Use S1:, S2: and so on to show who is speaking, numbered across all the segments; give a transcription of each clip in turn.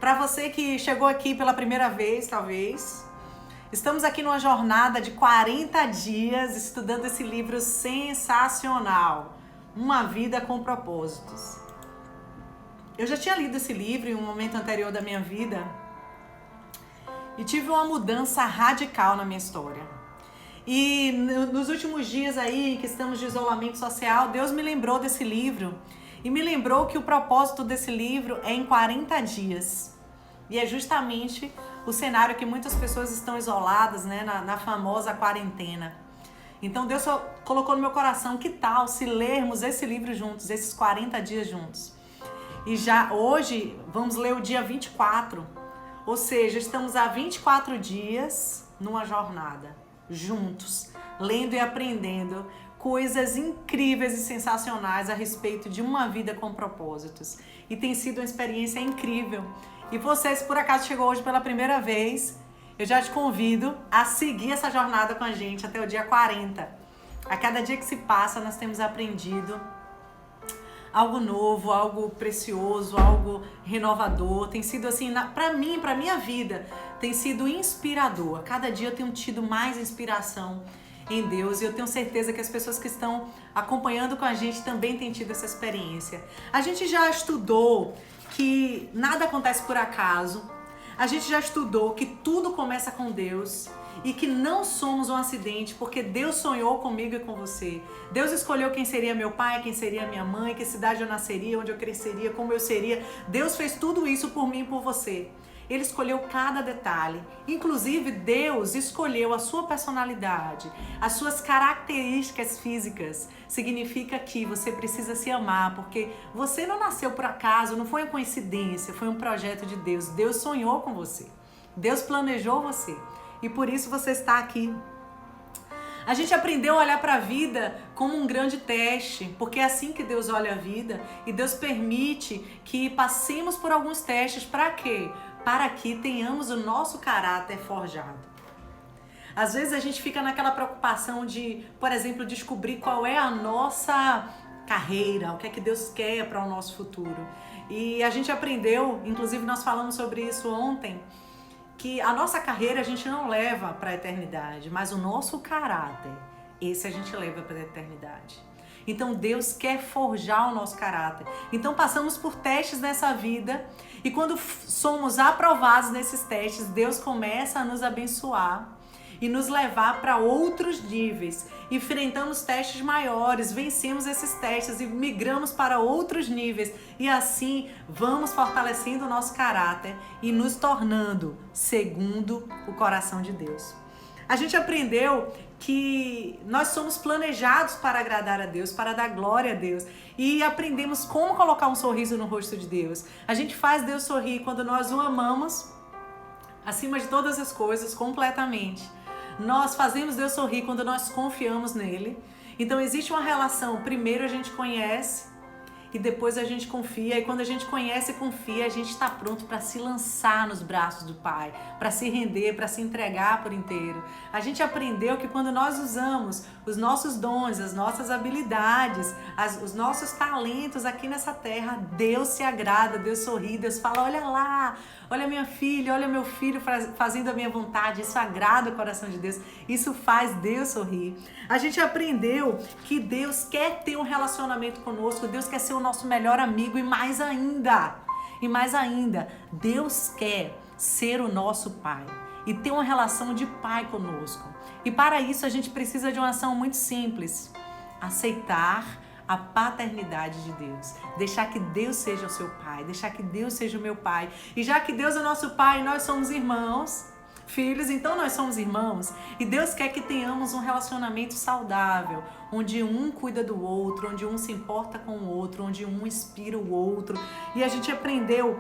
S1: Para você que chegou aqui pela primeira vez, talvez, estamos aqui numa jornada de 40 dias estudando esse livro sensacional, Uma Vida com Propósitos. Eu já tinha lido esse livro em um momento anterior da minha vida e tive uma mudança radical na minha história. E nos últimos dias aí, que estamos de isolamento social, Deus me lembrou desse livro e me lembrou que o propósito desse livro é em 40 dias. E é justamente o cenário que muitas pessoas estão isoladas, né, na famosa quarentena. Então Deus colocou no meu coração, que tal se lermos esse livro juntos, esses 40 dias juntos? E já hoje vamos ler o dia 24, ou seja, estamos há 24 dias numa jornada, juntos, lendo e aprendendo coisas incríveis e sensacionais a respeito de uma vida com propósitos. E tem sido uma experiência incrível. E você, se por acaso chegou hoje pela primeira vez, eu já te convido a seguir essa jornada com a gente até o dia 40. A cada dia que se passa, nós temos aprendido algo novo, algo precioso, algo renovador. Tem sido assim, para mim, para minha vida, tem sido inspirador. Cada dia eu tenho tido mais inspiração em Deus e eu tenho certeza que as pessoas que estão acompanhando com a gente também têm tido essa experiência. A gente já estudou que nada acontece por acaso. A gente já estudou que tudo começa com Deus e que não somos um acidente, porque Deus sonhou comigo e com você. Deus escolheu quem seria meu pai, quem seria minha mãe, que cidade eu nasceria, onde eu cresceria, como eu seria. Deus fez tudo isso por mim e por você. Ele escolheu cada detalhe. Inclusive, Deus escolheu a sua personalidade, as suas características físicas. Significa que você precisa se amar, porque você não nasceu por acaso, não foi uma coincidência, foi um projeto de Deus. Deus sonhou com você. Deus planejou você. E por isso você está aqui. A gente aprendeu a olhar para a vida como um grande teste, porque é assim que Deus olha a vida. E Deus permite que passemos por alguns testes. Para quê? Para que tenhamos o nosso caráter forjado. Às vezes a gente fica naquela preocupação de, por exemplo, descobrir qual é a nossa carreira, o que é que Deus quer para o nosso futuro. E a gente aprendeu, inclusive nós falamos sobre isso ontem, que a nossa carreira a gente não leva para a eternidade, mas o nosso caráter, esse a gente leva para a eternidade. Então Deus quer forjar o nosso caráter. Então passamos por testes nessa vida e quando somos aprovados nesses testes, Deus começa a nos abençoar e nos levar para outros níveis. Enfrentamos testes maiores, vencemos esses testes e migramos para outros níveis. E assim vamos fortalecendo o nosso caráter e nos tornando segundo o coração de Deus. A gente aprendeu que nós somos planejados para agradar a Deus, para dar glória a Deus. E aprendemos como colocar um sorriso no rosto de Deus. A gente faz Deus sorrir quando nós o amamos acima de todas as coisas, completamente. Nós fazemos Deus sorrir quando nós confiamos nele. Então existe uma relação, primeiro a gente conhece e depois a gente confia. E quando a gente conhece e confia, a gente está pronto para se lançar nos braços do Pai, para se render, para se entregar por inteiro. A gente aprendeu que quando nós usamos os nossos dons, as nossas habilidades, os nossos talentos aqui nessa terra, Deus se agrada, Deus sorri, Deus fala, olha lá, olha minha filha, olha meu filho fazendo a minha vontade. Isso agrada o coração de Deus, isso faz Deus sorrir. A gente aprendeu que Deus quer ter um relacionamento conosco, Deus quer ser o nosso melhor amigo e mais ainda, Deus quer ser o nosso Pai e ter uma relação de Pai conosco. E para isso a gente precisa de uma ação muito simples, aceitar a paternidade de Deus, deixar que Deus seja o seu Pai, deixar que Deus seja o meu Pai. E já que Deus é nosso Pai e nós somos irmãos, filhos, então nós somos irmãos e Deus quer que tenhamos um relacionamento saudável, onde um cuida do outro, onde um se importa com o outro, onde um inspira o outro. E a gente aprendeu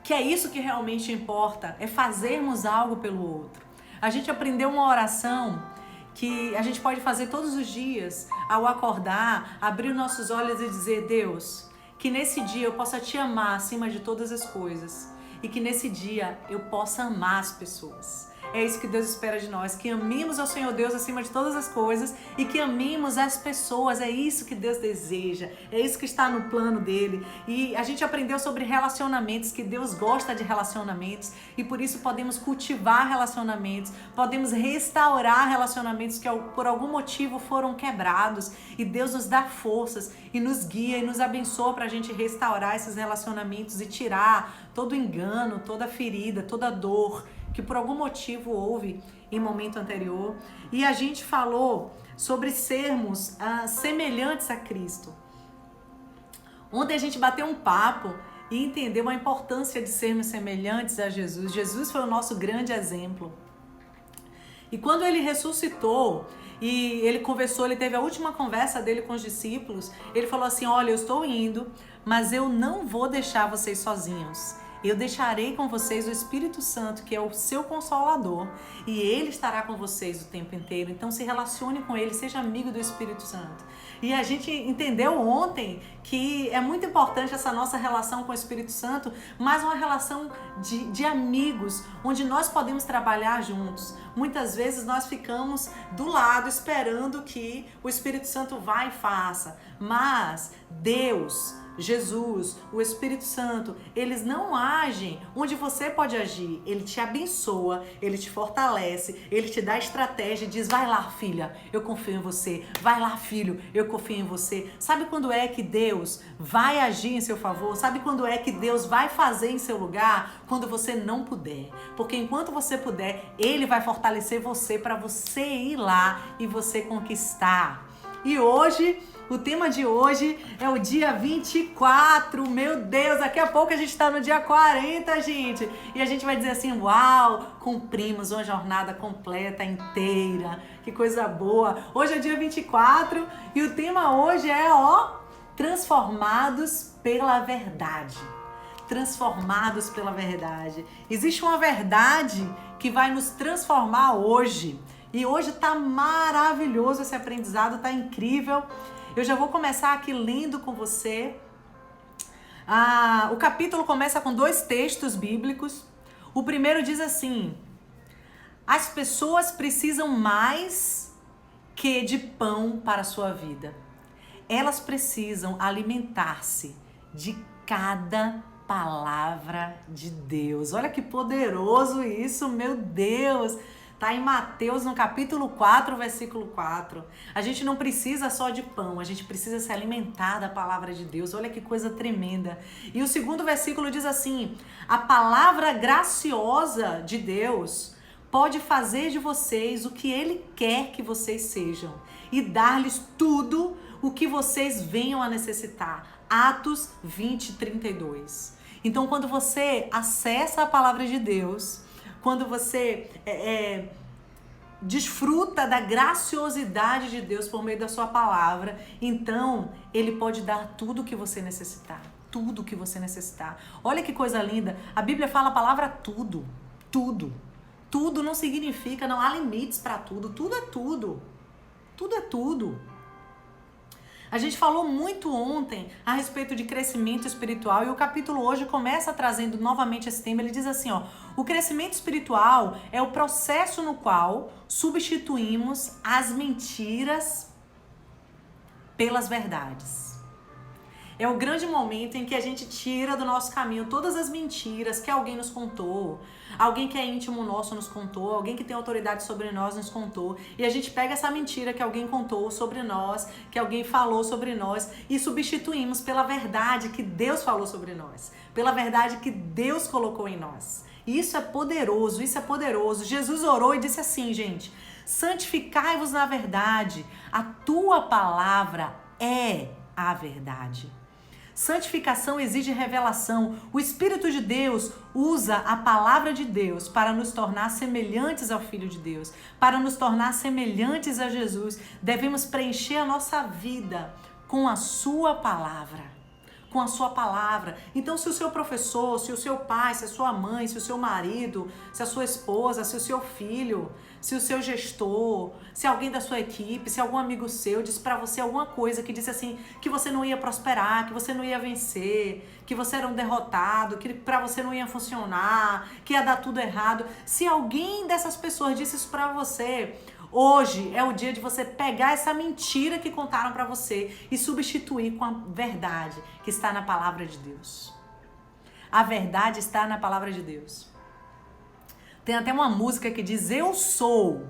S1: que é isso que realmente importa, é fazermos algo pelo outro. A gente aprendeu uma oração que a gente pode fazer todos os dias, ao acordar, abrir nossos olhos e dizer, Deus, que nesse dia eu possa te amar acima de todas as coisas e que nesse dia eu possa amar as pessoas. É isso que Deus espera de nós, que amemos ao Senhor Deus acima de todas as coisas e que amemos as pessoas. É isso que Deus deseja, é isso que está no plano dele. E a gente aprendeu sobre relacionamentos, que Deus gosta de relacionamentos e por isso podemos cultivar relacionamentos, podemos restaurar relacionamentos que por algum motivo foram quebrados, e Deus nos dá forças e nos guia e nos abençoa para a gente restaurar esses relacionamentos e tirar todo engano, toda ferida, toda dor que por algum motivo houve em momento anterior. E a gente falou sobre sermos semelhantes a Cristo. Ontem a gente bateu um papo e entendeu a importância de sermos semelhantes a Jesus. Jesus foi o nosso grande exemplo. E quando ele ressuscitou e ele conversou, ele teve a última conversa dele com os discípulos, ele falou assim: olha, eu estou indo, mas eu não vou deixar vocês sozinhos. Eu deixarei com vocês o Espírito Santo, que é o seu Consolador, e ele estará com vocês o tempo inteiro. Então se relacione com ele, seja amigo do Espírito Santo. E a gente entendeu ontem que é muito importante essa nossa relação com o Espírito Santo, mas uma relação de amigos, onde nós podemos trabalhar juntos. Muitas vezes nós ficamos do lado esperando que o Espírito Santo vá e faça, mas Deus, Jesus, o Espírito Santo, eles não agem onde você pode agir. Ele te abençoa, ele te fortalece, ele te dá estratégia e diz: vai lá, filha, eu confio em você. Vai lá, filho, eu confio em você. Sabe quando é que Deus vai agir em seu favor? Sabe quando é que Deus vai fazer em seu lugar? Quando você não puder. Porque enquanto você puder, ele vai fortalecer você para você ir lá e você conquistar. E hoje, o tema de hoje é o dia 24, meu Deus, daqui a pouco a gente está no dia 40, gente. E a gente vai dizer assim: uau, cumprimos uma jornada completa, inteira, que coisa boa. Hoje é dia 24 e o tema hoje é, transformados pela verdade. Transformados pela verdade. Existe uma verdade que vai nos transformar hoje. E hoje tá maravilhoso esse aprendizado, tá incrível. Eu já vou começar aqui lendo com você. O capítulo começa com 2 textos bíblicos. O primeiro diz assim: as pessoas precisam mais que de pão para a sua vida. Elas precisam alimentar-se de cada palavra de Deus. Olha que poderoso isso, meu Deus! Está em Mateus, no capítulo 4, versículo 4. A gente não precisa só de pão, a gente precisa se alimentar da palavra de Deus. Olha que coisa tremenda. E o segundo versículo diz assim: a palavra graciosa de Deus pode fazer de vocês o que Ele quer que vocês sejam e dar-lhes tudo o que vocês venham a necessitar. Atos 20, 32. Então, quando você acessa a palavra de Deus, quando você desfruta da graciosidade de Deus por meio da sua palavra, então Ele pode dar tudo o que você necessitar. Tudo o que você necessitar. Olha que coisa linda. A Bíblia fala a palavra tudo. Tudo. Tudo não significa, não há limites para tudo. Tudo é tudo. Tudo é tudo. A gente falou muito ontem a respeito de crescimento espiritual e o capítulo hoje começa trazendo novamente esse tema. Ele diz assim, o crescimento espiritual é o processo no qual substituímos as mentiras pelas verdades. É o grande momento em que a gente tira do nosso caminho todas as mentiras que alguém nos contou, alguém que é íntimo nosso nos contou, alguém que tem autoridade sobre nós nos contou, e a gente pega essa mentira que alguém contou sobre nós, que alguém falou sobre nós, e substituímos pela verdade que Deus falou sobre nós, pela verdade que Deus colocou em nós. E isso é poderoso, isso é poderoso. Jesus orou e disse assim, gente: santificai-vos na verdade, a tua palavra é a verdade. Santificação exige revelação. O Espírito de Deus usa a palavra de Deus para nos tornar semelhantes ao Filho de Deus, para nos tornar semelhantes a Jesus. Devemos preencher a nossa vida com a sua palavra. com a sua palavra. Então, se o seu professor, se o seu pai, se a sua mãe, se o seu marido, se a sua esposa, se o seu filho, se o seu gestor, se alguém da sua equipe, se algum amigo seu disse pra você alguma coisa que disse assim, que você não ia prosperar, que você não ia vencer, que você era um derrotado, que pra você não ia funcionar, que ia dar tudo errado. Se alguém dessas pessoas disse isso pra você, hoje é o dia de você pegar essa mentira que contaram pra você e substituir com a verdade que está na palavra de Deus. A verdade está na palavra de Deus. Tem até uma música que diz: eu sou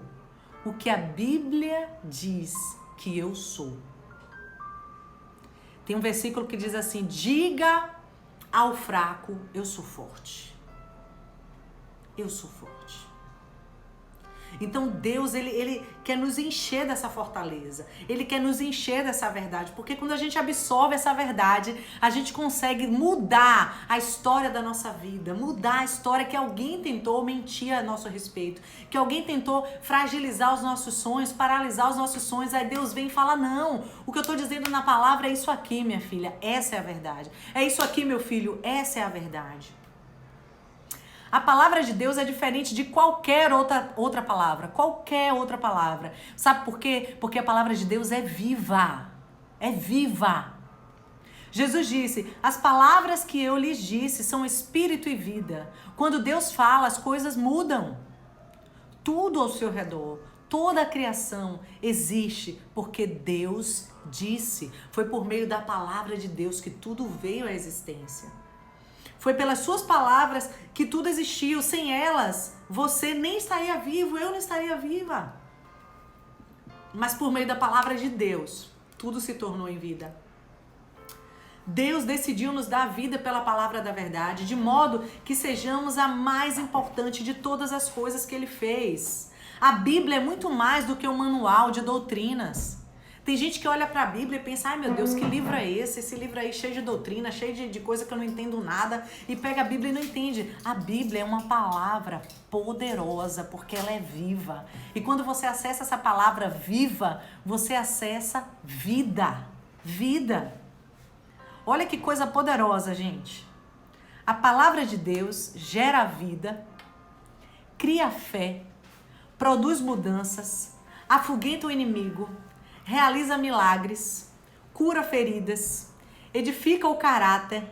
S1: o que a Bíblia diz que eu sou. Tem um versículo que diz assim: diga ao fraco, eu sou forte. Eu sou forte. Então Deus, ele quer nos encher dessa fortaleza. Ele quer nos encher dessa verdade. Porque quando a gente absorve essa verdade, a gente consegue mudar a história da nossa vida. Mudar a história que alguém tentou mentir a nosso respeito. Que alguém tentou fragilizar os nossos sonhos, paralisar os nossos sonhos. Aí Deus vem e fala: não, o que eu estou dizendo na palavra é isso aqui, minha filha. Essa é a verdade. É isso aqui, meu filho. Essa é a verdade. A palavra de Deus é diferente de qualquer outra palavra. Qualquer outra palavra. Sabe por quê? Porque a palavra de Deus é viva. É viva. Jesus disse: as palavras que eu lhes disse são espírito e vida. Quando Deus fala, as coisas mudam. Tudo ao seu redor, toda a criação existe porque Deus disse. Foi por meio da palavra de Deus que tudo veio à existência. Foi pelas suas palavras que tudo existiu. Sem elas, você nem estaria vivo, eu não estaria viva. Mas por meio da palavra de Deus, tudo se tornou em vida. Deus decidiu nos dar vida pela palavra da verdade, de modo que sejamos a mais importante de todas as coisas que Ele fez. A Bíblia é muito mais do que um manual de doutrinas. Tem gente que olha para a Bíblia e pensa: ai meu Deus, que livro é esse? Esse livro aí cheio de doutrina, cheio de coisa que eu não entendo nada. E pega a Bíblia e não entende. A Bíblia é uma palavra poderosa porque ela é viva. E quando você acessa essa palavra viva, você acessa vida. Vida. Olha que coisa poderosa, gente. A palavra de Deus gera vida, cria fé, produz mudanças, afugenta o inimigo, realiza milagres, cura feridas, edifica o caráter,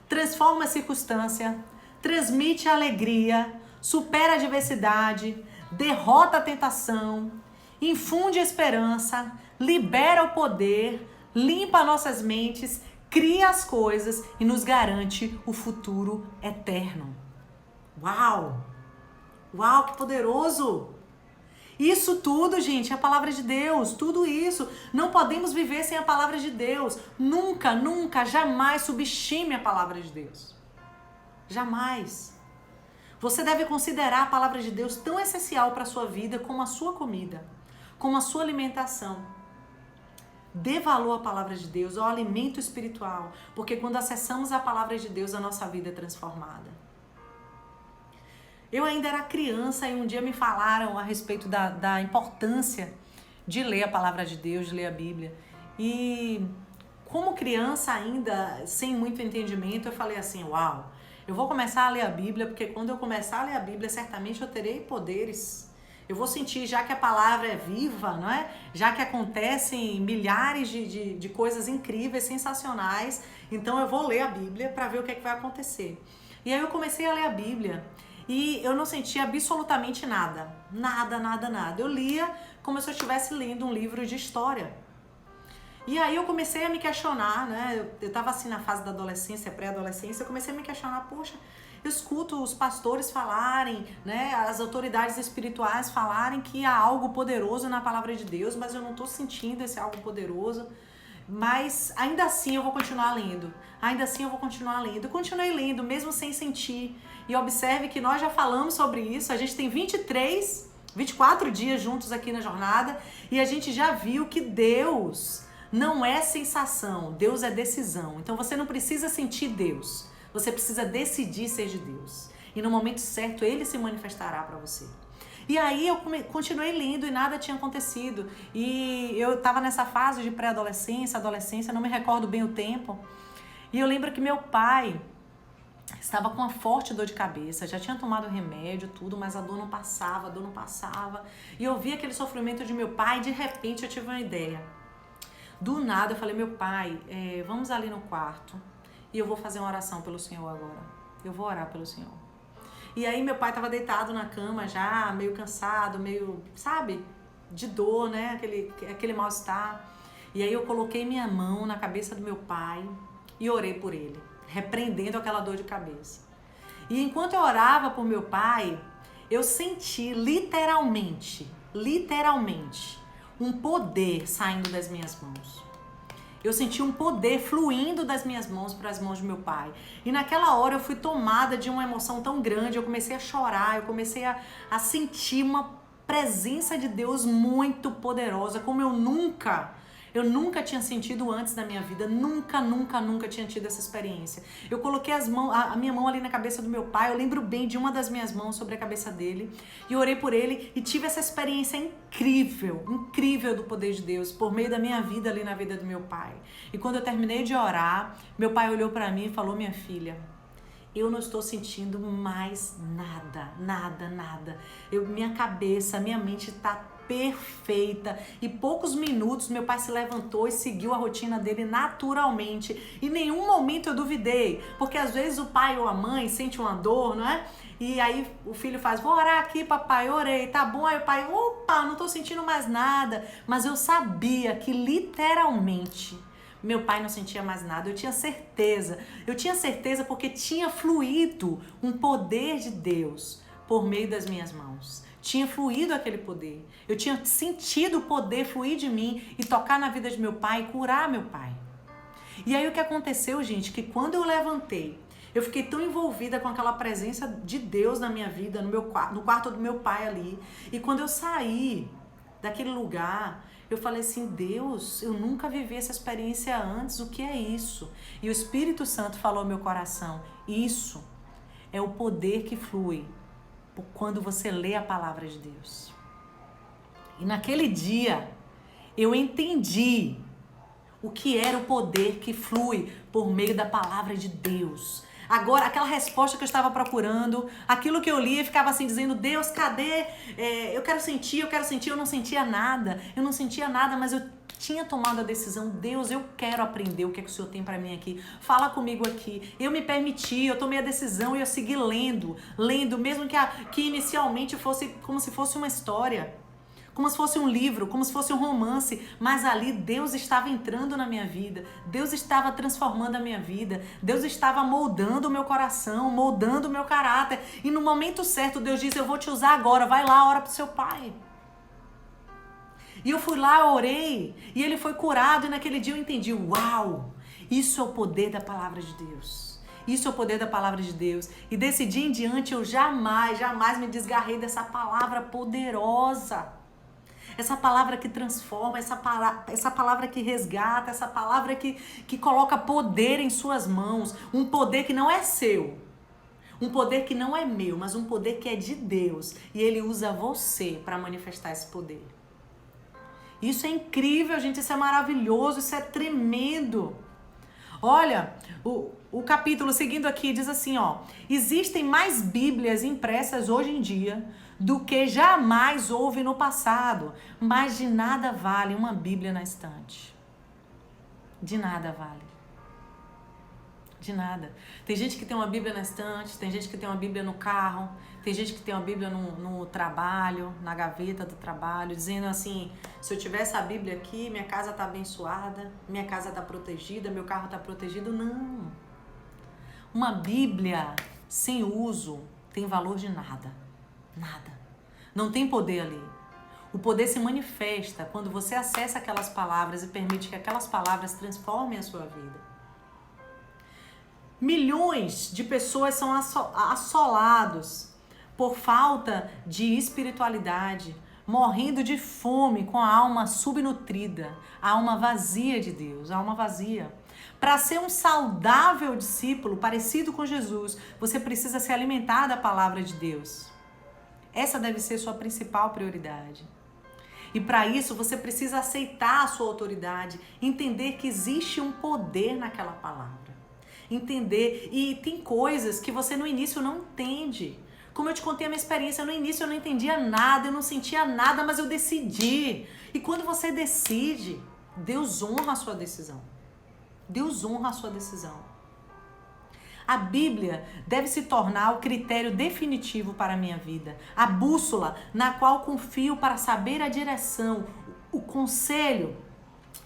S1: transforma a circunstância, transmite alegria, supera a adversidade, derrota a tentação, infunde esperança, libera o poder, limpa nossas mentes, cria as coisas e nos garante o futuro eterno. Uau! Uau, que poderoso! Isso tudo, gente, é a palavra de Deus, tudo isso. Não podemos viver sem a palavra de Deus. Nunca, nunca, jamais subestime a palavra de Deus. Jamais. Você deve considerar a palavra de Deus tão essencial para a sua vida como a sua comida, como a sua alimentação. Dê valor à palavra de Deus, ao alimento espiritual, porque quando acessamos a palavra de Deus, a nossa vida é transformada. Eu ainda era criança e um dia me falaram a respeito da importância de ler a palavra de Deus, de ler a Bíblia. E como criança ainda, sem muito entendimento, eu falei assim: uau, eu vou começar a ler a Bíblia, porque quando eu começar a ler a Bíblia, certamente eu terei poderes. Eu vou sentir, já que a palavra é viva, não é? Já que acontecem milhares de coisas incríveis, sensacionais, então eu vou ler a Bíblia para ver o que é que vai acontecer. E aí eu comecei a ler a Bíblia. E eu não sentia absolutamente nada. Nada, nada, nada. Eu lia como se eu estivesse lendo um livro de história. E aí eu comecei a me questionar, né? Eu estava assim na fase da adolescência, pré-adolescência, eu comecei a me questionar: poxa, eu escuto os pastores falarem, né? As autoridades espirituais falarem que há algo poderoso na palavra de Deus, mas eu não estou sentindo esse algo poderoso. Mas ainda assim eu vou continuar lendo. Ainda assim eu vou continuar lendo. Eu continuei lendo, mesmo sem sentir. E observe que nós já falamos sobre isso. A gente tem 24 dias juntos aqui na jornada. E a gente já viu que Deus não é sensação. Deus é decisão. Então você não precisa sentir Deus. Você precisa decidir ser de Deus. E no momento certo Ele se manifestará para você. E aí eu continuei lendo e nada tinha acontecido. E eu estava nessa fase de pré-adolescência, adolescência, não me recordo bem o tempo. E eu lembro que meu pai estava com uma forte dor de cabeça, já tinha tomado remédio, tudo, mas a dor não passava, a dor não passava. E eu vi aquele sofrimento de meu pai e de repente eu tive uma ideia. Do nada eu falei, meu pai, vamos ali no quarto e eu vou fazer uma oração pelo Senhor agora. Eu vou orar pelo Senhor. E aí meu pai estava deitado na cama já, meio cansado, meio, sabe, de dor, né, aquele mal-estar. E aí eu coloquei minha mão na cabeça do meu pai e orei por ele, repreendendo aquela dor de cabeça. E enquanto eu orava por meu pai, eu senti literalmente, um poder saindo das minhas mãos. Eu senti um poder fluindo das minhas mãos para as mãos do meu pai. E naquela hora eu fui tomada de uma emoção tão grande, eu comecei a chorar, eu comecei a sentir uma presença de Deus muito poderosa, como eu nunca tinha sentido antes da minha vida, nunca tinha tido essa experiência. Eu coloquei a minha mão ali na cabeça do meu pai, eu lembro bem de uma das minhas mãos sobre a cabeça dele, e orei por ele e tive essa experiência incrível do poder de Deus, por meio da minha vida ali na vida do meu pai. E quando eu terminei de orar, meu pai olhou para mim e falou, minha filha, eu não estou sentindo mais nada. Minha cabeça, minha mente está perfeita. E poucos minutos meu pai se levantou e seguiu a rotina dele naturalmente. Em nenhum momento eu duvidei, porque às vezes o pai ou a mãe sente uma dor, não é? E aí o filho faz, vou orar aqui, papai, orei, tá bom? Aí o pai, opa, não tô sentindo mais nada. Mas eu sabia que literalmente meu pai não sentia mais nada, eu tinha certeza porque tinha fluído um poder de Deus por meio das minhas mãos. Tinha fluído aquele poder. Eu tinha sentido o poder fluir de mim e tocar na vida de meu pai e curar meu pai. E aí o que aconteceu, gente, que quando eu levantei, eu fiquei tão envolvida com aquela presença de Deus na minha vida, no quarto do meu pai ali. E quando eu saí daquele lugar, eu falei assim, Deus, eu nunca vivi essa experiência antes, o que é isso? E o Espírito Santo falou ao meu coração, isso é o poder que flui quando você lê a palavra de Deus. E naquele dia, eu entendi o que era o poder que flui por meio da palavra de Deus. Agora, aquela resposta que eu estava procurando, aquilo que eu lia, ficava assim dizendo, Deus, cadê? Eu quero sentir, eu não sentia nada, mas eu tinha tomado a decisão, Deus, eu quero aprender o que é que o Senhor tem para mim aqui, fala comigo aqui. Eu me permiti, eu tomei a decisão e eu segui lendo, mesmo que inicialmente fosse como se fosse uma história, como se fosse um livro, como se fosse um romance, mas ali Deus estava entrando na minha vida, Deus estava transformando a minha vida, Deus estava moldando o meu coração, moldando o meu caráter, e no momento certo Deus diz, eu vou te usar agora, vai lá, ora pro seu pai. E eu fui lá, orei, e ele foi curado, e naquele dia eu entendi, uau, isso é o poder da palavra de Deus. Isso é o poder da palavra de Deus. E desse dia em diante eu jamais me desgarrei dessa palavra poderosa. Essa palavra que transforma, essa palavra que resgata, essa palavra que coloca poder em suas mãos. Um poder que não é seu, um poder que não é meu, mas um poder que é de Deus. E Ele usa você para manifestar esse poder. Isso é incrível, gente, isso é maravilhoso, isso é tremendo. Olha, o capítulo seguindo aqui diz assim, ó, existem mais Bíblias impressas hoje em dia do que jamais houve no passado, mas de nada vale uma Bíblia na estante. De nada vale. De nada. Tem gente que tem uma Bíblia na estante, tem gente que tem uma Bíblia no carro, tem gente que tem uma Bíblia no trabalho, na gaveta do trabalho, dizendo assim, se eu tiver essa Bíblia aqui, minha casa está abençoada, minha casa está protegida, meu carro está protegido. Não. Uma Bíblia sem uso tem valor de nada. Nada. Não tem poder ali. O poder se manifesta quando você acessa aquelas palavras e permite que aquelas palavras transformem a sua vida. Milhões de pessoas são assolados por falta de espiritualidade, morrendo de fome, com a alma subnutrida, a alma vazia de Deus, a alma vazia. Para ser um saudável discípulo, parecido com Jesus, você precisa se alimentar da palavra de Deus. Essa deve ser sua principal prioridade. E para isso, você precisa aceitar a sua autoridade, entender que existe um poder naquela palavra. entender. E tem coisas que você no início não entende. Como eu te contei a minha experiência, no início eu não entendia nada, eu não sentia nada, mas eu decidi. E quando você decide, Deus honra a sua decisão. Deus honra a sua decisão. A Bíblia deve se tornar o critério definitivo para a minha vida, a bússola na qual confio para saber a direção, o conselho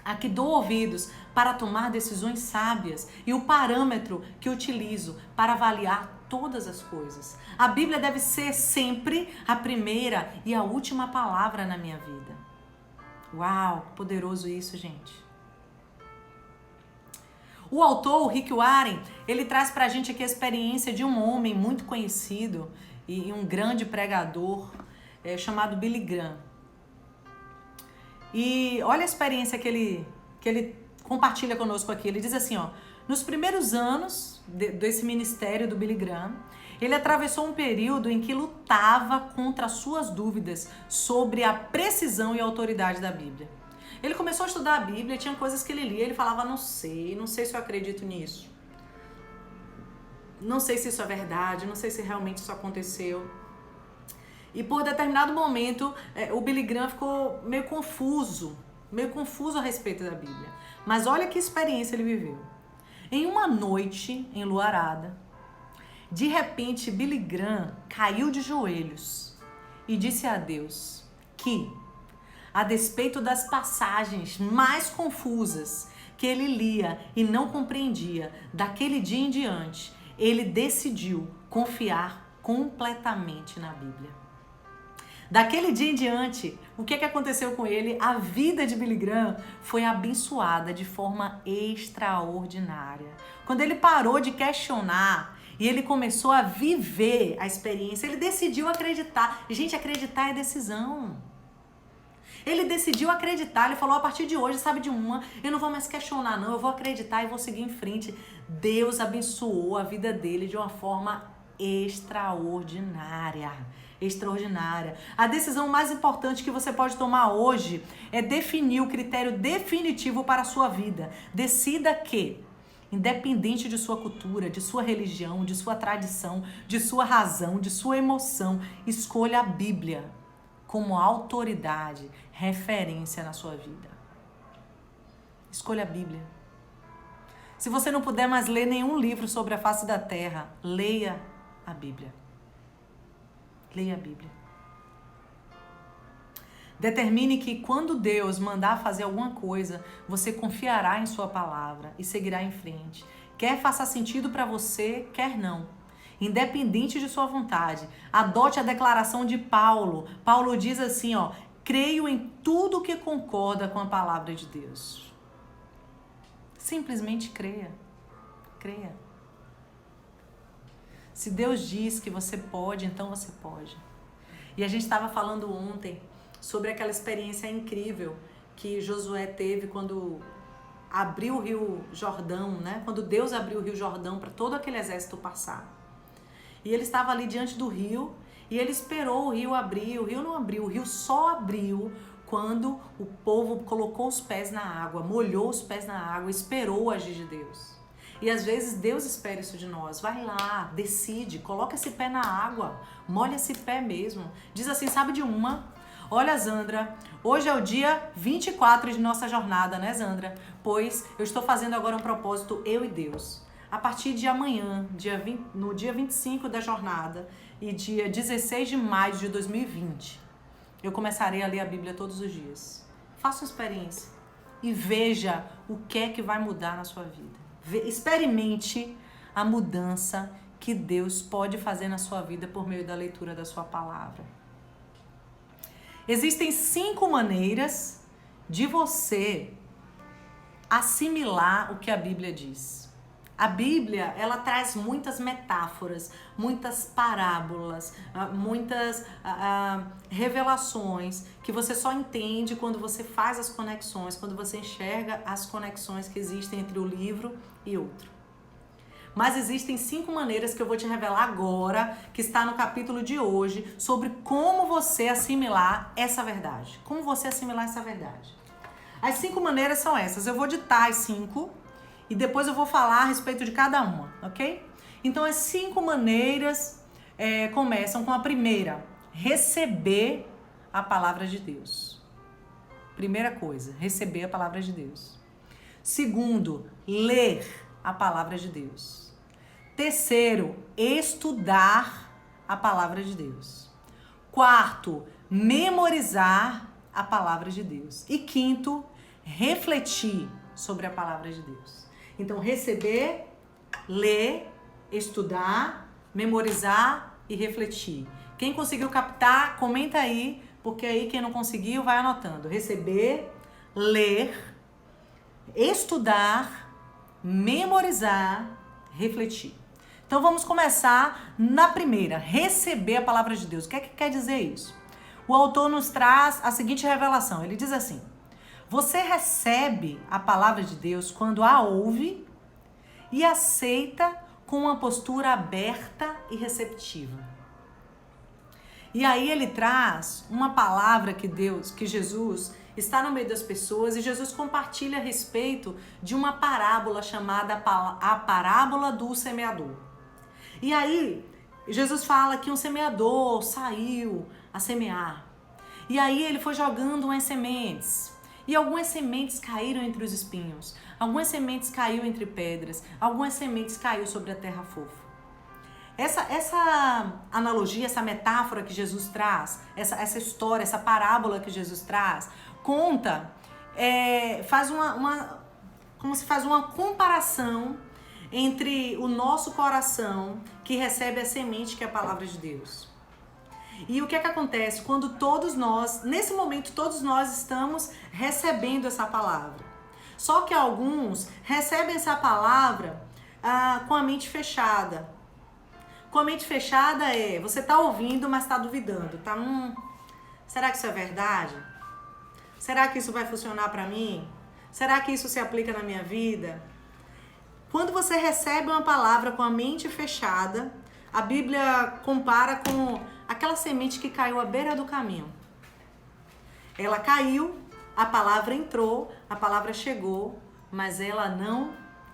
S1: a que dou ouvidos para tomar decisões sábias e o parâmetro que utilizo para avaliar todas as coisas. A Bíblia deve ser sempre a primeira e a última palavra na minha vida. Uau, poderoso isso, gente. O autor, o Rick Warren, ele traz pra gente aqui a experiência de um homem muito conhecido e um grande pregador chamado Billy Graham. E olha a experiência que ele compartilha conosco aqui. Ele diz assim, ó, nos primeiros anos desse ministério do Billy Graham, ele atravessou um período em que lutava contra as suas dúvidas sobre a precisão e autoridade da Bíblia. Ele começou a estudar a Bíblia, tinha coisas que ele lia, ele falava, não sei se eu acredito nisso. Não sei se isso é verdade, não sei se realmente isso aconteceu. E por determinado momento, o Billy Graham ficou meio confuso a respeito da Bíblia. Mas olha que experiência ele viveu. Em uma noite enluarada, de repente Billy Graham caiu de joelhos e disse a Deus que, a despeito das passagens mais confusas que ele lia e não compreendia, daquele dia em diante, ele decidiu confiar completamente na Bíblia. Daquele dia em diante, o que aconteceu com ele? A vida de Billy Graham foi abençoada de forma extraordinária. Quando ele parou de questionar e ele começou a viver a experiência, ele decidiu acreditar. Gente, acreditar é decisão. Ele decidiu acreditar, ele falou, a partir de hoje, sabe de uma, eu não vou mais questionar não, eu vou acreditar e vou seguir em frente. Deus abençoou a vida dele de uma forma extraordinária. A decisão mais importante que você pode tomar hoje é definir o critério definitivo para a sua vida. Decida que, independente de sua cultura, de sua religião, de sua tradição, de sua razão, de sua emoção, escolha a Bíblia como autoridade, referência na sua vida. Escolha a Bíblia. Se você não puder mais ler nenhum livro sobre a face da terra, leia a Bíblia. Leia a Bíblia. Determine que quando Deus mandar fazer alguma coisa, você confiará em sua palavra e seguirá em frente. Quer faça sentido para você, quer não. Independente de sua vontade, adote a declaração de Paulo. Paulo diz assim, ó, creio em tudo que concorda com a palavra de Deus. Simplesmente creia. Creia. Se Deus diz que você pode, então você pode. E a gente estava falando ontem sobre aquela experiência incrível que Josué teve quando abriu o Rio Jordão, né? Quando Deus abriu o Rio Jordão para todo aquele exército passar. E ele estava ali diante do rio e ele esperou o rio abrir. O rio não abriu, o rio só abriu quando o povo colocou os pés na água, molhou os pés na água, esperou o agir de Deus. E às vezes Deus espera isso de nós. Vai lá, decide, coloca esse pé na água, molha esse pé mesmo. Diz assim, sabe de uma? Olha, Zandra, hoje é o dia 24 de nossa jornada, né, Zandra? Pois eu estou fazendo agora um propósito, eu e Deus. A partir de amanhã, no dia 25 da jornada e dia 16 de maio de 2020, eu começarei a ler a Bíblia todos os dias. Faça uma experiência e veja o que é que vai mudar na sua vida. Experimente a mudança que Deus pode fazer na sua vida por meio da leitura da sua palavra. Existem 5 maneiras de você assimilar o que a Bíblia diz. A Bíblia, ela traz muitas metáforas, muitas parábolas, muitas revelações que você só entende quando você faz as conexões, quando você enxerga as conexões que existem entre o livro e outro. Mas existem 5 maneiras que eu vou te revelar agora, que está no capítulo de hoje, sobre como você assimilar essa verdade. Como você assimilar essa verdade. As 5 maneiras são essas. Eu vou ditar as 5. e depois eu vou falar a respeito de cada uma, ok? Então, as 5 maneiras começam com a primeira: receber a palavra de Deus. Primeira coisa, receber a palavra de Deus. Segundo, ler a palavra de Deus. Terceiro, estudar a palavra de Deus. Quarto, memorizar a palavra de Deus. E quinto, refletir sobre a palavra de Deus. Então, receber, ler, estudar, memorizar e refletir. Quem conseguiu captar, comenta aí, porque aí quem não conseguiu vai anotando. Receber, ler, estudar, memorizar, refletir. Então vamos começar na primeira, receber a palavra de Deus. O que é que quer dizer isso? O autor nos traz a seguinte revelação. Ele diz assim: você recebe a palavra de Deus quando a ouve e aceita com uma postura aberta e receptiva. E aí ele traz uma palavra que Jesus está no meio das pessoas, e Jesus compartilha a respeito de uma parábola chamada a parábola do semeador. E aí Jesus fala que um semeador saiu a semear. E aí ele foi jogando umas sementes. E algumas sementes caíram entre os espinhos. Algumas sementes caíram entre pedras. Algumas sementes caíram sobre a terra fofa. Essa analogia, essa metáfora que Jesus traz, essa história, essa parábola que Jesus traz, conta, como se faz uma comparação entre o nosso coração, que recebe a semente que é a palavra de Deus. E o que é que acontece quando todos nós, nesse momento, todos nós estamos recebendo essa palavra. Só que alguns recebem essa palavra com a mente fechada. Com a mente fechada você tá ouvindo, mas tá duvidando, tá? Será que isso é verdade? Será que isso vai funcionar para mim? Será que isso se aplica na minha vida? Quando você recebe uma palavra com a mente fechada, a Bíblia compara com aquela semente que caiu à beira do caminho. Ela caiu, a palavra entrou, a palavra chegou, mas ela não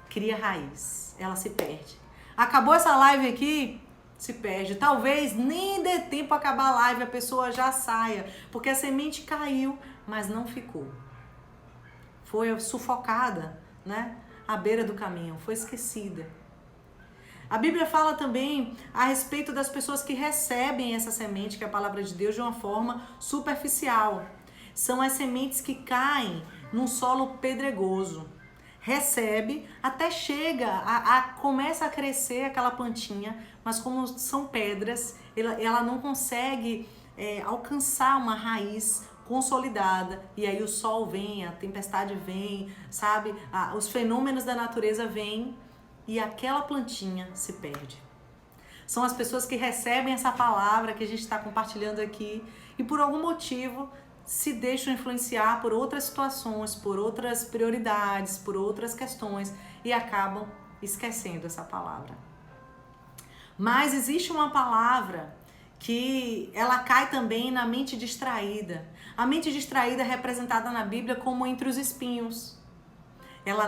S1: cria raiz, ela se perde. Acabou essa live aqui, se perde. Talvez nem dê tempo a acabar a live, a pessoa já saia, porque a semente caiu, mas não ficou. Foi sufocada, né? À beira do caminho, foi esquecida. A Bíblia fala também a respeito das pessoas que recebem essa semente, que é a palavra de Deus, de uma forma superficial. São as sementes que caem num solo pedregoso. Recebe, até chega, começa a crescer aquela plantinha, mas como são pedras, ela não consegue alcançar uma raiz consolidada, e aí o sol vem, a tempestade vem, sabe? Os fenômenos da natureza vêm e aquela plantinha se perde. São as pessoas que recebem essa palavra que a gente está compartilhando aqui e por algum motivo se deixam influenciar por outras situações, por outras prioridades, por outras questões e acabam esquecendo essa palavra. Mas existe uma palavra que ela cai também na mente distraída. A mente distraída é representada na Bíblia como entre os espinhos. Ela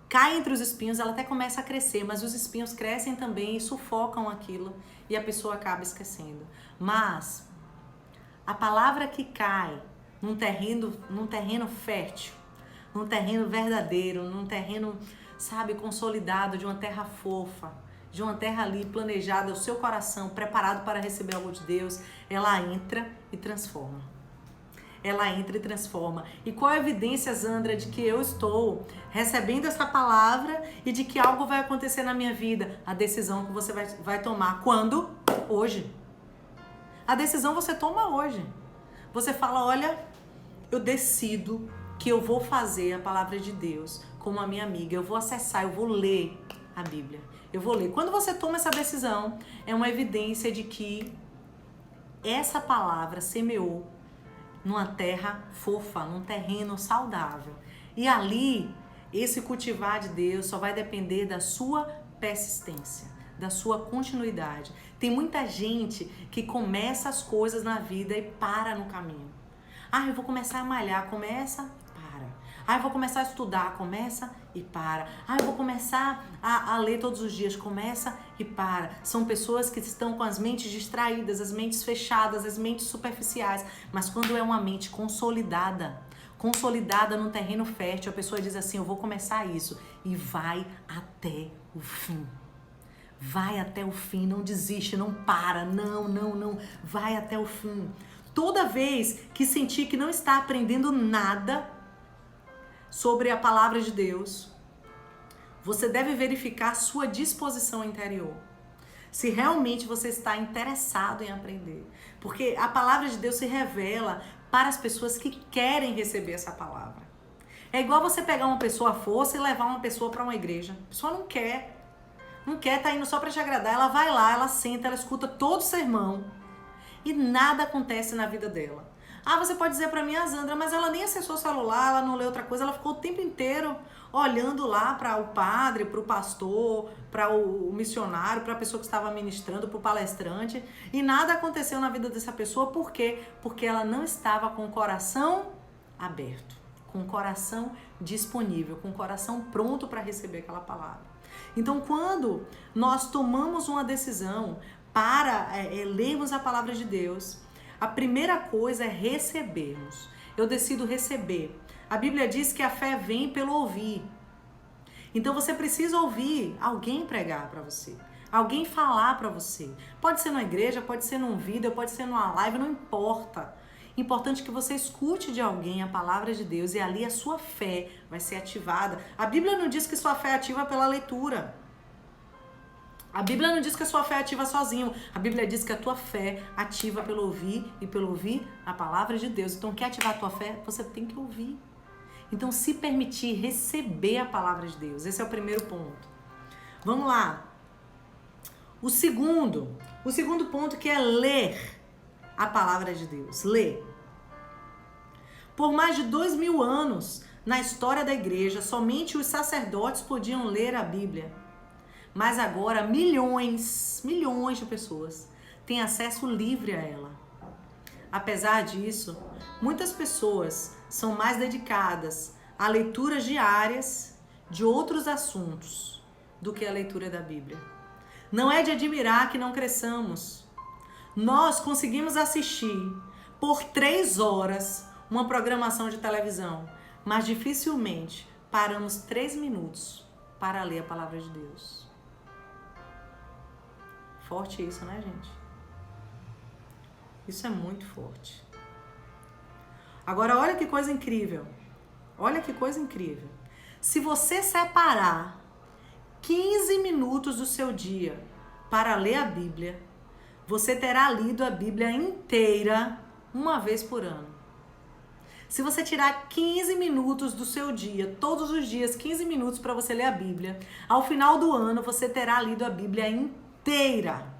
S1: cai entre os espinhos, ela até começa a crescer, mas os espinhos crescem também e sufocam aquilo e a pessoa acaba esquecendo. Mas a palavra que cai num terreno fértil, num terreno verdadeiro, num terreno, sabe, consolidado, de uma terra fofa, de uma terra ali planejada, o seu coração preparado para receber algo de Deus, ela entra e transforma. Ela entra e transforma. E qual a evidência, Zandra, de que eu estou recebendo essa palavra e de que algo vai acontecer na minha vida? A decisão que você vai tomar. Quando? Hoje. A decisão você toma hoje. Você fala, olha, eu decido que eu vou fazer a palavra de Deus como a minha amiga. Eu vou acessar, eu vou ler a Bíblia. Eu vou ler. Quando você toma essa decisão, é uma evidência de que essa palavra semeou numa terra fofa, num terreno saudável. E ali, esse cultivar de Deus só vai depender da sua persistência, da sua continuidade. Tem muita gente que começa as coisas na vida e para no caminho. Eu vou começar a malhar, começa, para. Eu vou começar a estudar, começa e para. Eu vou começar a ler todos os dias. Começa e para. São pessoas que estão com as mentes distraídas, as mentes fechadas, as mentes superficiais. Mas quando é uma mente consolidada num terreno fértil, a pessoa diz assim, eu vou começar isso. E vai até o fim. Vai até o fim, não desiste, não para, não. Vai até o fim. Toda vez que sentir que não está aprendendo nada sobre a palavra de Deus, você deve verificar sua disposição interior. Se realmente você está interessado em aprender. Porque a palavra de Deus se revela para as pessoas que querem receber essa palavra. É igual você pegar uma pessoa à força e levar uma pessoa para uma igreja. A pessoa não quer, tá indo só para te agradar. Ela vai lá, ela senta, ela escuta todo o sermão e nada acontece na vida dela. Você pode dizer para mim, Zandra, mas ela nem acessou o celular, ela não leu outra coisa, ela ficou o tempo inteiro olhando lá para o padre, para o pastor, para o missionário, para a pessoa que estava ministrando, para o palestrante, e nada aconteceu na vida dessa pessoa. Por quê? Porque ela não estava com o coração aberto, com o coração disponível, com o coração pronto para receber aquela palavra. Então, quando nós tomamos uma decisão para lermos a palavra de Deus, a primeira coisa é recebermos. Eu decido receber. A Bíblia diz que a fé vem pelo ouvir. Então você precisa ouvir alguém pregar para você, alguém falar para você. Pode ser na igreja, pode ser num vídeo, pode ser numa live, não importa. Importante que você escute de alguém a palavra de Deus e ali a sua fé vai ser ativada. A Bíblia não diz que sua fé é ativa pela leitura. A Bíblia não diz que a sua fé ativa sozinho. A Bíblia diz que a tua fé ativa pelo ouvir e pelo ouvir a palavra de Deus. Então, quer ativar a tua fé? Você tem que ouvir. Então, se permitir receber a palavra de Deus. Esse é o primeiro ponto. Vamos lá. O segundo ponto que é ler a palavra de Deus. Ler. Por mais de 2000 anos, na história da igreja, somente os sacerdotes podiam ler a Bíblia. Mas agora milhões de pessoas têm acesso livre a ela. Apesar disso, muitas pessoas são mais dedicadas a leituras diárias de outros assuntos do que a leitura da Bíblia. Não é de admirar que não cresçamos. Nós conseguimos assistir por 3 horas uma programação de televisão, mas dificilmente paramos 3 minutos para ler a palavra de Deus. Forte isso, né, gente? Isso é muito forte. Agora, olha que coisa incrível. Olha que coisa incrível. Se você separar 15 minutos do seu dia para ler a Bíblia, você terá lido a Bíblia inteira uma vez por ano. Se você tirar 15 minutos do seu dia, todos os dias, 15 minutos para você ler a Bíblia, ao final do ano você terá lido a Bíblia inteira.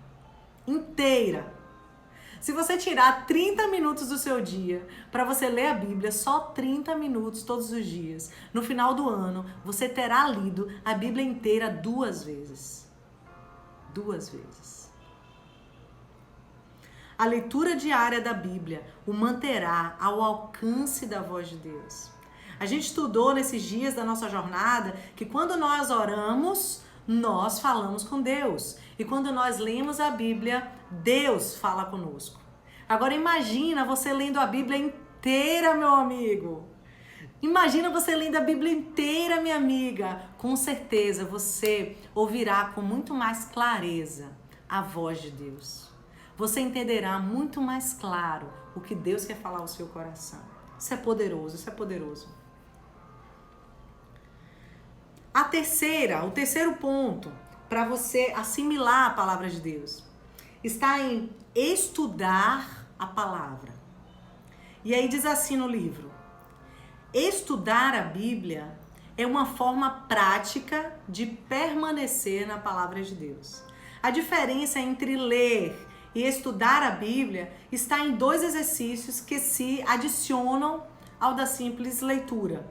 S1: Se você tirar 30 minutos do seu dia para você ler a Bíblia, só 30 minutos todos os dias, no final do ano, você terá lido a Bíblia inteira 2 vezes. 2 vezes. A leitura diária da Bíblia o manterá ao alcance da voz de Deus. A gente estudou nesses dias da nossa jornada que quando nós oramos, nós falamos com Deus. E quando nós lemos a Bíblia, Deus fala conosco. Agora imagina você lendo a Bíblia inteira, meu amigo. Imagina você lendo a Bíblia inteira, minha amiga. Com certeza você ouvirá com muito mais clareza a voz de Deus. Você entenderá muito mais claro o que Deus quer falar ao seu coração. Isso é poderoso, isso é poderoso. O terceiro ponto para você assimilar a palavra de Deus está em estudar a palavra. E aí diz assim no livro: estudar a Bíblia é uma forma prática de permanecer na palavra de Deus. A diferença entre ler e estudar a Bíblia está em 2 exercícios que se adicionam ao da simples leitura: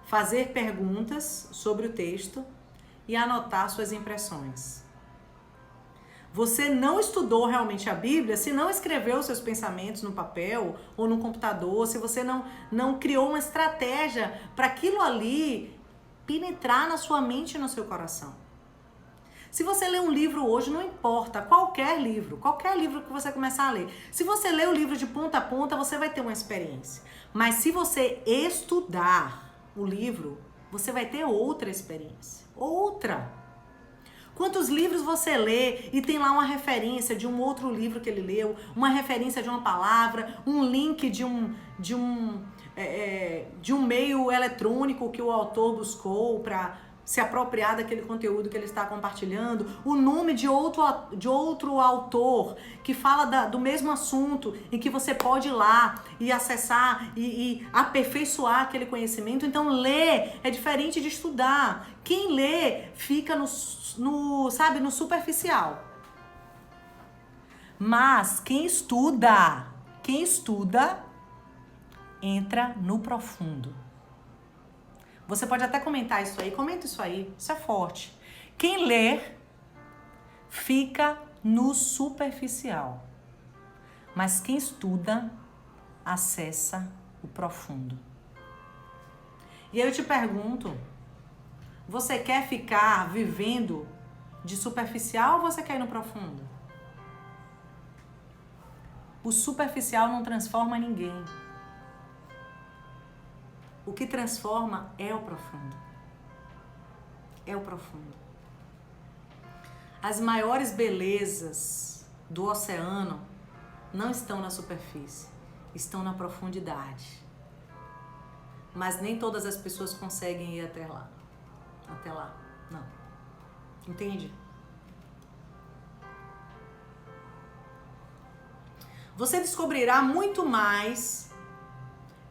S1: fazer perguntas sobre o texto e anotar suas impressões. Você não estudou realmente a Bíblia se não escreveu seus pensamentos no papel ou no computador, se você não criou uma estratégia para aquilo ali penetrar na sua mente e no seu coração. Se você lê um livro hoje, não importa, qualquer livro que você começar a ler. Se você ler o livro de ponta a ponta, você vai ter uma experiência. Mas se você estudar o livro, você vai ter outra experiência. Outra. Quantos livros você lê e tem lá uma referência de um outro livro que ele leu, uma referência de uma palavra, um link de um meio eletrônico que o autor buscou para se apropriar daquele conteúdo que ele está compartilhando, o nome de outro autor que fala do mesmo assunto e que você pode ir lá e acessar e aperfeiçoar aquele conhecimento. Então, ler é diferente de estudar. Quem lê fica no superficial. Mas quem estuda entra no profundo. Você pode até comentar isso aí, comenta isso aí, isso é forte. Quem lê fica no superficial, mas quem estuda acessa o profundo. E aí eu te pergunto, você quer ficar vivendo de superficial ou você quer ir no profundo? O superficial não transforma ninguém. O que transforma é o profundo. É o profundo. As maiores belezas do oceano não estão na superfície, estão na profundidade. Mas nem todas as pessoas conseguem ir até lá. Até lá, não. Entende? Você descobrirá muito mais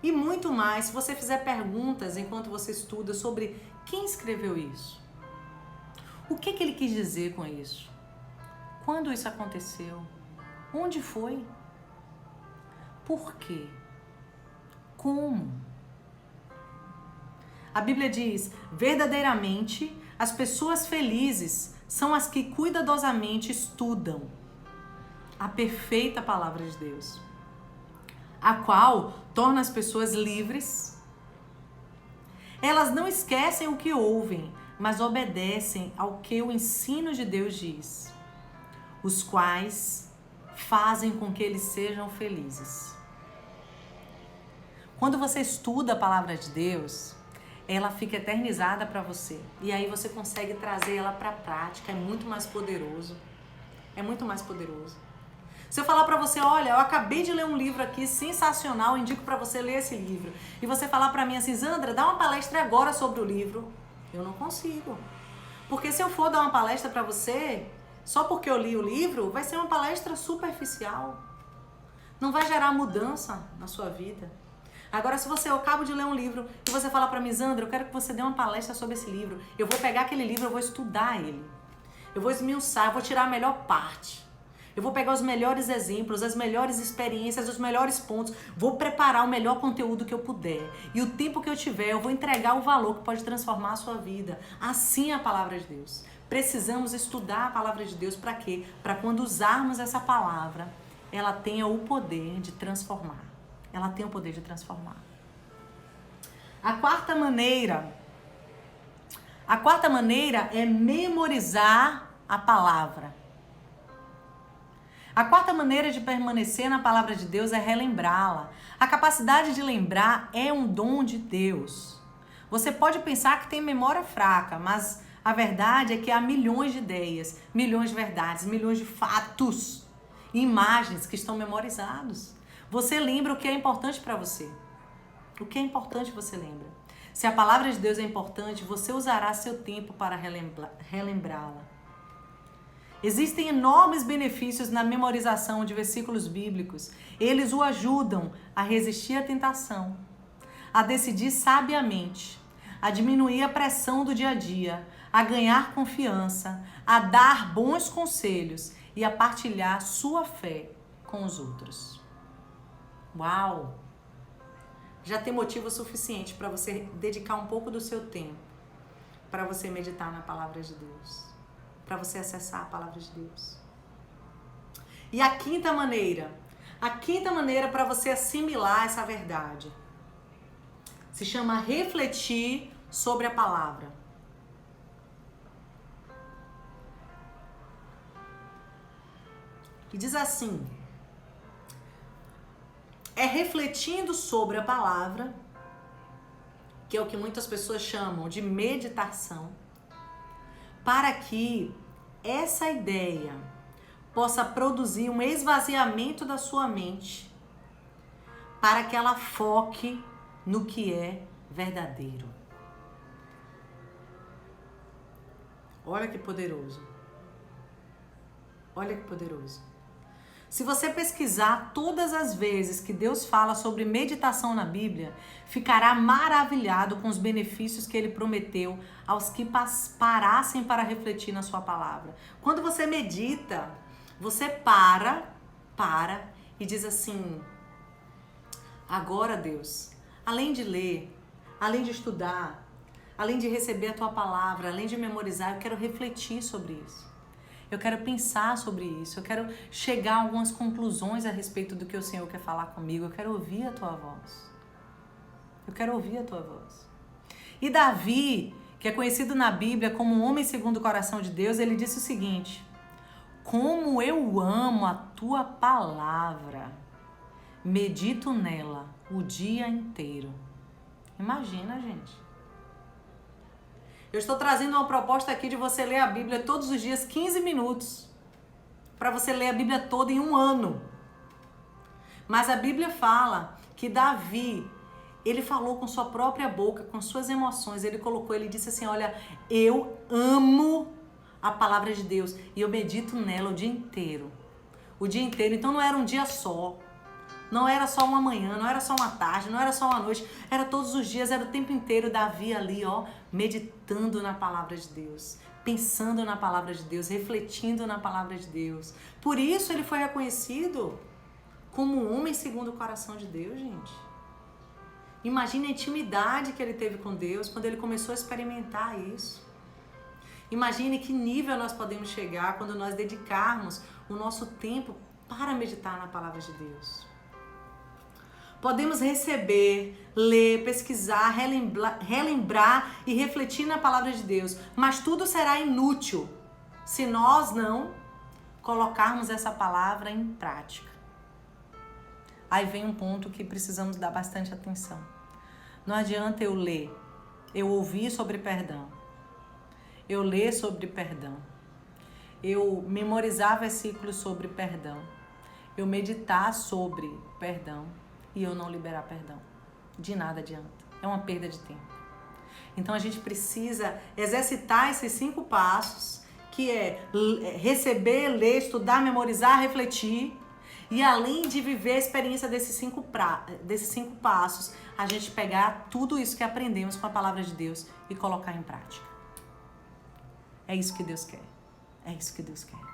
S1: e muito mais se você fizer perguntas enquanto você estuda sobre quem escreveu isso. O que ele quis dizer com isso? Quando isso aconteceu? Onde foi? Por quê? Como? A Bíblia diz, verdadeiramente, as pessoas felizes são as que cuidadosamente estudam a perfeita palavra de Deus, a qual torna as pessoas livres. Elas não esquecem o que ouvem, mas obedecem ao que o ensino de Deus diz, os quais fazem com que eles sejam felizes. Quando você estuda a palavra de Deus, ela fica eternizada para você. E aí você consegue trazer ela para a prática. É muito mais poderoso. É muito mais poderoso. Se eu falar para você, olha, eu acabei de ler um livro aqui sensacional, indico para você ler esse livro. E você falar para mim assim, Zandra, dá uma palestra agora sobre o livro. Eu não consigo. Porque se eu for dar uma palestra para você, só porque eu li o livro, vai ser uma palestra superficial. Não vai gerar mudança na sua vida. Agora, se eu acabo de ler um livro e você falar para mim, Zandra, eu quero que você dê uma palestra sobre esse livro. Eu vou pegar aquele livro, eu vou estudar ele. Eu vou esmiuçar, eu vou tirar a melhor parte. Eu vou pegar os melhores exemplos, as melhores experiências, os melhores pontos. Vou preparar o melhor conteúdo que eu puder. E o tempo que eu tiver, eu vou entregar o valor que pode transformar a sua vida. Assim é a palavra de Deus. Precisamos estudar a palavra de Deus para quê? Para quando usarmos essa palavra, ela tenha o poder de transformar. Ela tem o poder de transformar. A quarta maneira é memorizar a palavra. A quarta maneira de permanecer na palavra de Deus é relembrá-la. A capacidade de lembrar é um dom de Deus. Você pode pensar que tem memória fraca, mas a verdade é que há milhões de ideias, milhões de verdades, milhões de fatos e imagens que estão memorizados. Você lembra o que é importante para você. O que é importante você lembra. Se a palavra de Deus é importante, você usará seu tempo para relembrá-la. Existem enormes benefícios na memorização de versículos bíblicos. Eles o ajudam a resistir à tentação, a decidir sabiamente, a diminuir a pressão do dia a dia, a ganhar confiança, a dar bons conselhos e a partilhar sua fé com os outros. Uau! Já tem motivo suficiente para você dedicar um pouco do seu tempo para você meditar na palavra de Deus, para você acessar a palavra de Deus. E a quinta maneira para você assimilar essa verdade se chama refletir sobre a palavra. E diz assim: é refletindo sobre a palavra, que é o que muitas pessoas chamam de meditação, para que essa ideia possa produzir um esvaziamento da sua mente, para que ela foque no que é verdadeiro. Olha que poderoso. Olha que poderoso. Se você pesquisar todas as vezes que Deus fala sobre meditação na Bíblia, ficará maravilhado com os benefícios que Ele prometeu aos que parassem para refletir na sua palavra. Quando você medita, você para e diz assim: agora, Deus, além de ler, além de estudar, além de receber a tua palavra, além de memorizar, eu quero refletir sobre isso. Eu quero pensar sobre isso, eu quero chegar a algumas conclusões a respeito do que o Senhor quer falar comigo. Eu quero ouvir a tua voz. Eu quero ouvir a tua voz. E Davi, que é conhecido na Bíblia como um homem segundo o coração de Deus, ele disse o seguinte: como eu amo a tua palavra, medito nela o dia inteiro. Imagina, gente. Eu estou trazendo uma proposta aqui de você ler a Bíblia todos os dias 15 minutos. Para você ler a Bíblia toda em um ano. Mas a Bíblia fala que Davi, ele falou com sua própria boca, com suas emoções. Ele disse assim: olha, eu amo a palavra de Deus e eu medito nela o dia inteiro. O dia inteiro. Então não era um dia só. Não era só uma manhã, não era só uma tarde, não era só uma noite, era todos os dias, era o tempo inteiro Davi ali, meditando na palavra de Deus, pensando na palavra de Deus, refletindo na palavra de Deus. Por isso ele foi reconhecido como um homem segundo o coração de Deus, gente. Imagine a intimidade que ele teve com Deus quando ele começou a experimentar isso. Imagine que nível nós podemos chegar quando nós dedicarmos o nosso tempo para meditar na palavra de Deus. Podemos receber, ler, pesquisar, relembrar e refletir na palavra de Deus, mas tudo será inútil se nós não colocarmos essa palavra em prática. Aí vem um ponto que precisamos dar bastante atenção. Não adianta eu ler, eu ouvir sobre perdão, eu ler sobre perdão, eu memorizar versículos sobre perdão, eu meditar sobre perdão, e eu não liberar perdão. De nada adianta. É uma perda de tempo. Então a gente precisa exercitar esses 5 passos, que é receber, ler, estudar, memorizar, refletir. E além de viver a experiência desses 5 passos, a gente pegar tudo isso que aprendemos com a palavra de Deus e colocar em prática. É isso que Deus quer. É isso que Deus quer.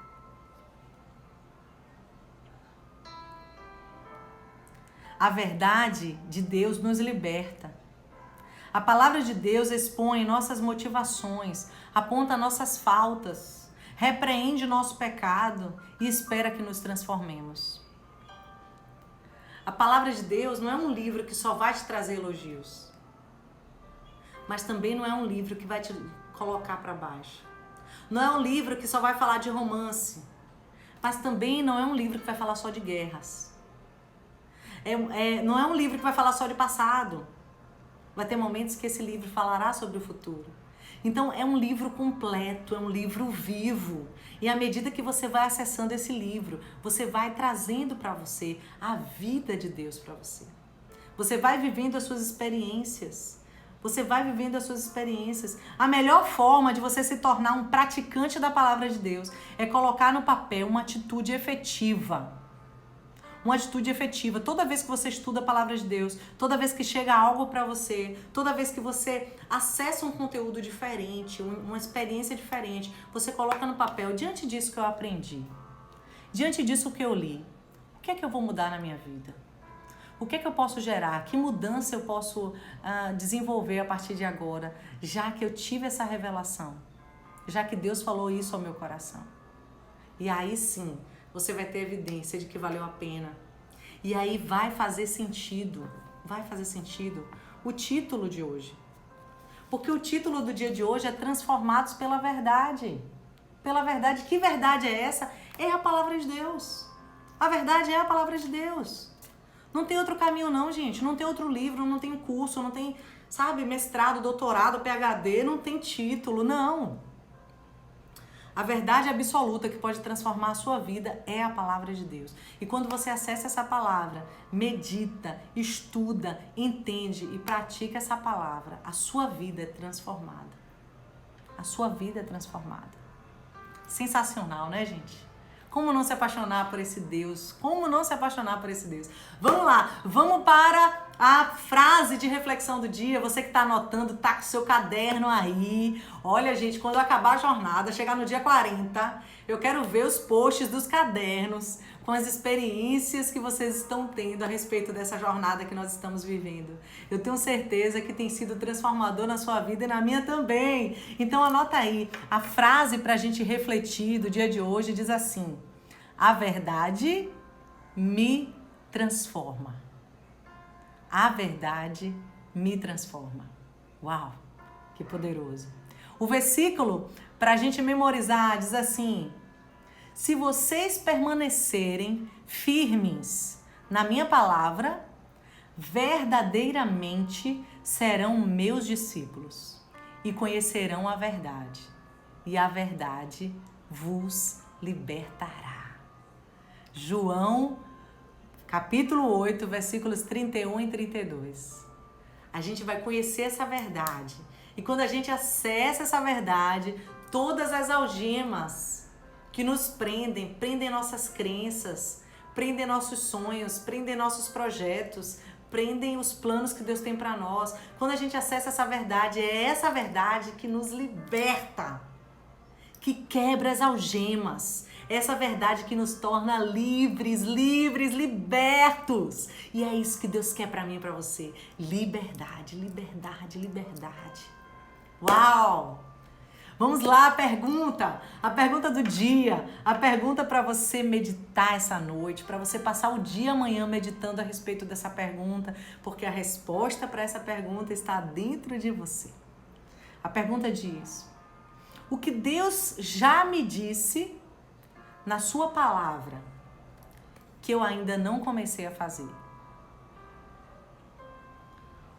S1: A verdade de Deus nos liberta. A palavra de Deus expõe nossas motivações, aponta nossas faltas, repreende o nosso pecado e espera que nos transformemos. A palavra de Deus não é um livro que só vai te trazer elogios, mas também não é um livro que vai te colocar para baixo. Não é um livro que só vai falar de romance, mas também não é um livro que vai falar só de guerras. Não é um livro que vai falar só de passado. Vai ter momentos que esse livro falará sobre o futuro. Então é um livro completo, é um livro vivo. E à medida que você vai acessando esse livro, você vai trazendo para você a vida de Deus para você. Você vai vivendo as suas experiências. Você vai vivendo as suas experiências. A melhor forma de você se tornar um praticante da palavra de Deus é colocar no papel uma atitude efetiva. Uma atitude efetiva. Toda vez que você estuda a palavra de Deus, toda vez que chega algo para você, toda vez que você acessa um conteúdo diferente, uma experiência diferente, você coloca no papel: diante disso que eu aprendi, diante disso que eu li, o que é que eu vou mudar na minha vida? O que é que eu posso gerar? Que mudança eu posso desenvolver a partir de agora, já que eu tive essa revelação, já que Deus falou isso ao meu coração? E aí sim, você vai ter evidência de que valeu a pena. E aí vai fazer sentido o título de hoje. Porque o título do dia de hoje é Transformados pela Verdade. Pela verdade. Que verdade é essa? É a palavra de Deus. A verdade é a palavra de Deus. Não tem outro caminho não, gente. Não tem outro livro, não tem curso, não tem, sabe, mestrado, doutorado, PhD, não tem título, não. A verdade absoluta que pode transformar a sua vida é a palavra de Deus. E quando você acessa essa palavra, medita, estuda, entende e pratica essa palavra, a sua vida é transformada. A sua vida é transformada. Sensacional, né, gente? Como não se apaixonar por esse Deus? Como não se apaixonar por esse Deus? Vamos lá, vamos para a frase de reflexão do dia. Você que está anotando, tá com seu caderno aí. Olha, gente, quando acabar a jornada, chegar no dia 40, eu quero ver os posts dos cadernos com as experiências que vocês estão tendo a respeito dessa jornada que nós estamos vivendo. Eu tenho certeza que tem sido transformador na sua vida e na minha também. Então anota aí, a frase para a gente refletir do dia de hoje diz assim: a verdade me transforma. A verdade me transforma. Uau, que poderoso. O versículo para a gente memorizar diz assim: se vocês permanecerem firmes na minha palavra, verdadeiramente serão meus discípulos e conhecerão a verdade, e a verdade vos libertará. João, capítulo 8, versículos 31 e 32. A gente vai conhecer essa verdade. E quando a gente acessa essa verdade, todas as algemas que nos prendem nossas crenças, prendem nossos sonhos, prendem nossos projetos, prendem os planos que Deus tem para nós. Quando a gente acessa essa verdade, é essa verdade que nos liberta, que quebra as algemas. Essa verdade que nos torna livres, libertos. E é isso que Deus quer para mim e para você. Liberdade, liberdade, liberdade. Uau! Vamos lá, a pergunta do dia, a pergunta para você meditar essa noite, para você passar o dia amanhã meditando a respeito dessa pergunta, porque a resposta para essa pergunta está dentro de você. A pergunta diz: o que Deus já me disse na sua palavra que eu ainda não comecei a fazer?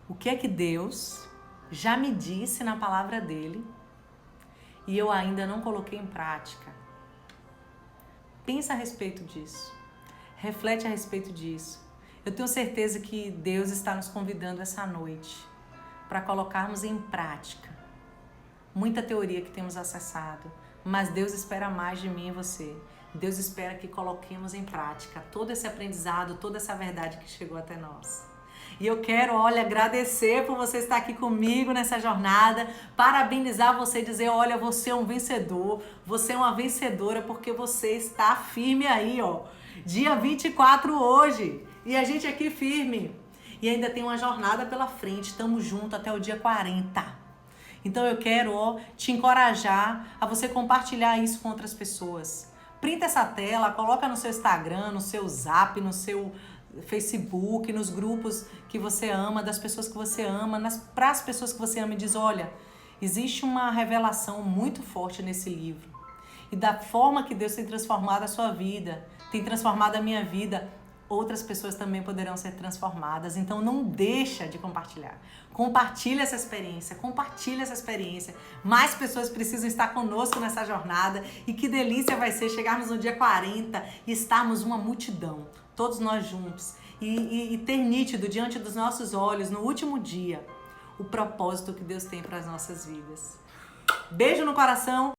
S1: O que é que Deus já me disse na palavra dele e eu ainda não coloquei em prática? Pensa a respeito disso. Reflete a respeito disso. Eu tenho certeza que Deus está nos convidando essa noite para colocarmos em prática muita teoria que temos acessado, mas Deus espera mais de mim e você. Deus espera que coloquemos em prática todo esse aprendizado, toda essa verdade que chegou até nós. E eu quero, agradecer por você estar aqui comigo nessa jornada, parabenizar você e dizer, olha, você é um vencedor, você é uma vencedora, porque você está firme aí, dia 24 hoje, e a gente aqui firme. E ainda tem uma jornada pela frente, estamos juntos até o dia 40. Então eu quero, te encorajar a você compartilhar isso com outras pessoas. Printa essa tela, coloca no seu Instagram, no seu Zap, no seu Facebook, nos grupos que você ama, das pessoas que você ama, para as pessoas que você ama, e diz, olha, existe uma revelação muito forte nesse livro. E da forma que Deus tem transformado a sua vida, tem transformado a minha vida, outras pessoas também poderão ser transformadas. Então não deixa de compartilhar. Compartilha essa experiência, Mais pessoas precisam estar conosco nessa jornada. E que delícia vai ser chegarmos no dia 40 e estarmos uma multidão, todos nós juntos, e ter nítido diante dos nossos olhos, no último dia, o propósito que Deus tem para as nossas vidas. Beijo no coração.